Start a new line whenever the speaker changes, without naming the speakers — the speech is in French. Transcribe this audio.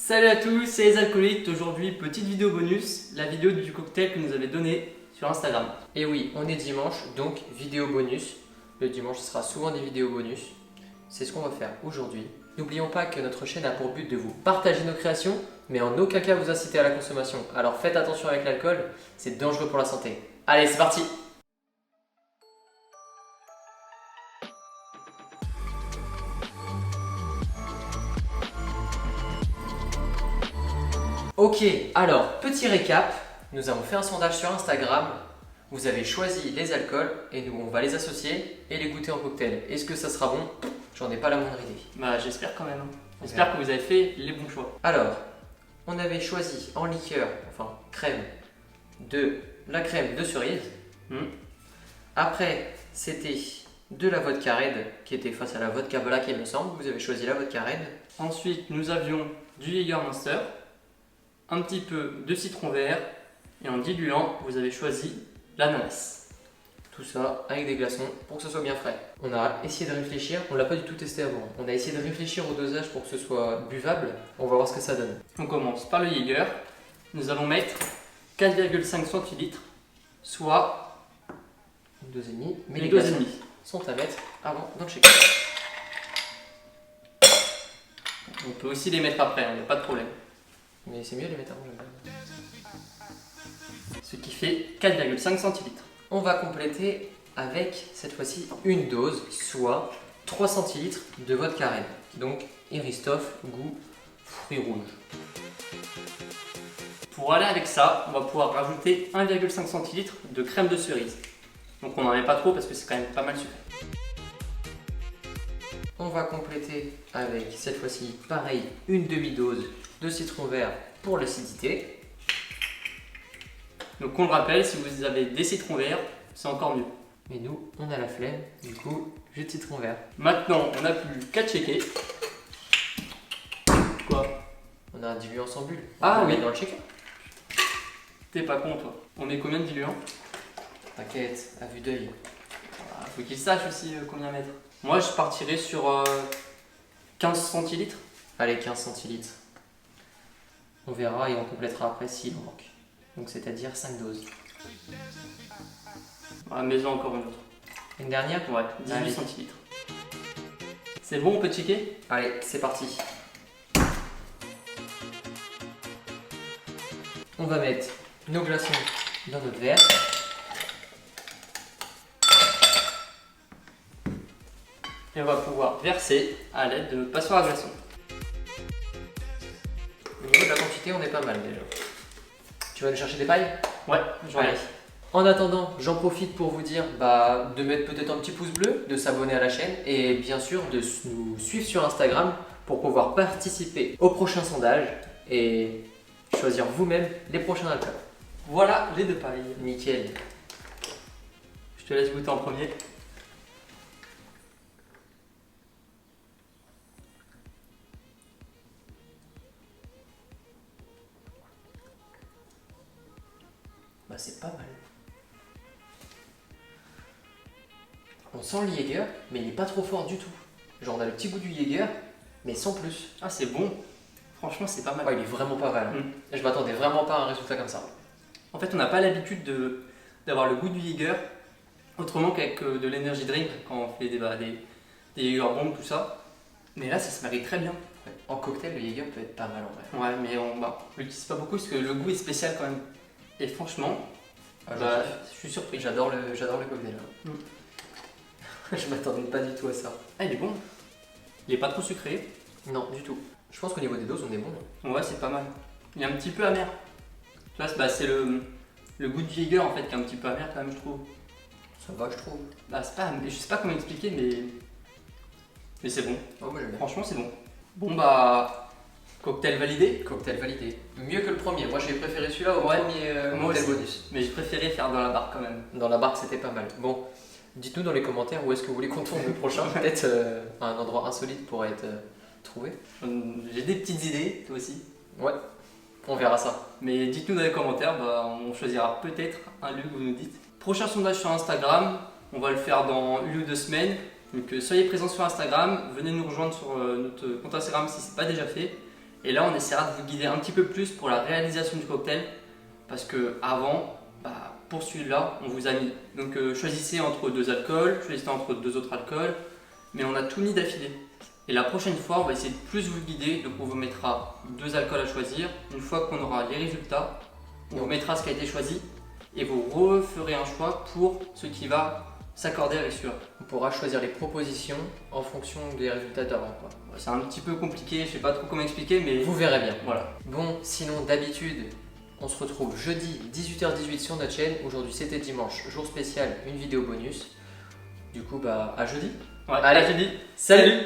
Salut à tous, c'est les alcoolites. Aujourd'hui, petite vidéo bonus, la vidéo du cocktail que nous avez donné sur Instagram.
Et oui, on est dimanche, donc vidéo bonus. Le dimanche, ce sera souvent des vidéos bonus. C'est ce qu'on va faire aujourd'hui. N'oublions pas que notre chaîne a pour but de vous partager nos créations, mais en aucun cas vous inciter à la consommation. Alors faites attention avec l'alcool, c'est dangereux pour la santé. Allez, c'est parti! Ok, alors, petit récap. Nous avons fait un sondage sur Instagram. Vous avez choisi les alcools et nous, on va les associer et les goûter en cocktail. Est-ce que ça sera bon? J'en ai pas la moindre idée.
Bah j'espère quand même. J'espère que vous avez fait les bons choix.
Alors, on avait choisi en liqueur, enfin crème, de la crème de cerise. Après, c'était de la vodka red qui était face à la vodka black, il me semble. Vous avez choisi la vodka red.
Ensuite, nous avions du Jägermeister, un petit peu de citron vert et en diluant, vous avez choisi l'ananas.
Tout ça avec des glaçons pour que ce soit bien frais. On a essayé de réfléchir, on l'a pas du tout testé avant. On a essayé de réfléchir au dosage pour que ce soit buvable. On va voir ce que ça donne.
On commence par le Jäger. Nous allons mettre 4,5 centilitres, soit
Une dose et demie. Mais
les
les
doses et
glaçons
demie.
sont à mettre avant dans le shaker.
On peut aussi les mettre après, il n'y a pas de problème.
Mais c'est mieux de les mettre avant.
Ce qui fait 4,5 centilitres.
On va compléter avec cette fois-ci une dose, soit 3 centilitres de vodka red. Donc Eristoff, goût fruits rouges.
Pour aller avec ça, on va pouvoir rajouter 1,5 centilitres de crème de cerise. Donc on n'en met pas trop parce que c'est quand même pas mal sucré.
On va compléter avec cette fois-ci, pareil, une demi-dose de citron vert pour l'acidité.
Donc on le rappelle, si vous avez des citrons verts, c'est encore mieux.
Mais nous, on a la flemme, du coup, jus de citron vert.
Maintenant, on n'a plus qu'à checker. Quoi?
On a un diluant sans bulle.
Ah
On le
oui.
met dans le shaker.
T'es pas con toi. On met combien de diluants?
T'inquiète, à vue d'œil.
Ah, faut qu'il sache aussi combien mettre. Moi je partirais sur 15 centilitres.
Allez, 15 centilitres. On verra et on complétera après s'il en manque. Donc c'est-à-dire 5 doses.
Ah, mets-en encore une autre.
Une dernière?
Ouais, 18
Allez.
centilitres. C'est bon, on peut checker?
Allez, c'est parti. On va mettre nos glaçons dans notre verre.
Et on va pouvoir verser à l'aide de notre passoire à glaçons.
Au niveau de la quantité, on est pas mal déjà. Tu vas nous chercher des pailles?
Ouais, j'en ai.
Allez. En attendant, j'en profite pour vous dire de mettre peut-être un petit pouce bleu, de s'abonner à la chaîne et bien sûr de nous suivre sur Instagram pour pouvoir participer au prochain sondage et choisir vous-même les prochains alcools.
Voilà les deux pailles.
Nickel.
Je te laisse goûter en premier.
Bah c'est pas mal. On sent le Jäger, mais il est pas trop fort du tout. Genre on a le petit goût du Jäger, mais sans plus.
Ah c'est bon. Franchement c'est pas mal.
Ouais, il est vraiment pas mal. Je m'attendais vraiment pas à un résultat comme ça.
En fait on n'a pas l'habitude d'avoir le goût du Jäger autrement qu'avec de l'Energy Drink quand on fait des Jäger bombes tout ça. Mais là ça se marie très bien.
Ouais. En cocktail, le Jäger peut être pas mal en vrai.
Ouais mais on l'utilise pas beaucoup parce que le goût est spécial quand même. Et franchement, je suis surpris.
J'adore le cocktail. Je m'attendais pas du tout à ça.
Ah il est bon. Il est pas trop sucré.
Non, du tout. Je pense qu'au niveau des doses, on est bon.
Ouais c'est pas mal. Il est un petit peu amer. Tu vois, c'est le goût du Jäger en fait qui est un petit peu amer quand même je trouve.
Ça va, je trouve.
Bah c'est pas, je sais pas comment expliquer mais c'est bon.
Oh, moi j'aime bien.
Franchement c'est bon. Bon bah cocktail validé.
Cocktail validé. Mieux que le premier. Moi j'ai préféré celui-là au premier
moi
cocktail
aussi.
bonus.
Mais j'ai préféré faire dans la barre quand même.
Dans la barque, c'était pas mal. Bon, dites-nous dans les commentaires où est-ce que vous voulez qu'on tourne le prochain. Peut-être un endroit insolite pourrait être trouvé.
J'ai des petites idées, toi aussi.
Ouais, on verra ça.
Mais dites-nous dans les commentaires, on choisira peut-être un lieu que vous nous dites. Prochain sondage sur Instagram, on va le faire dans 1 ou 2 semaines. Donc soyez présents sur Instagram, venez nous rejoindre sur notre compte Instagram si ce n'est pas déjà fait. Et là, on essaiera de vous guider un petit peu plus pour la réalisation du cocktail. Parce que avant, pour celui-là, on vous a mis. Donc choisissez entre 2 alcools, choisissez entre 2 autres alcools. Mais on a tout mis d'affilée. Et la prochaine fois, on va essayer de plus vous guider. Donc on vous mettra 2 alcools à choisir. Une fois qu'on aura les résultats, on vous mettra ce qui a été choisi. Et vous referez un choix pour ce qui va s'accorder avec celui-là.
On pourra choisir les propositions en fonction des résultats d'avant, quoi.
C'est un petit peu compliqué, je sais pas trop comment expliquer, mais
Vous verrez bien.
voilà.
Bon, sinon d'habitude, on se retrouve jeudi 18h18 sur notre chaîne. Aujourd'hui c'était dimanche, jour spécial, une vidéo bonus. Du coup, à jeudi.
Ouais,
Allez,
à jeudi.
salut.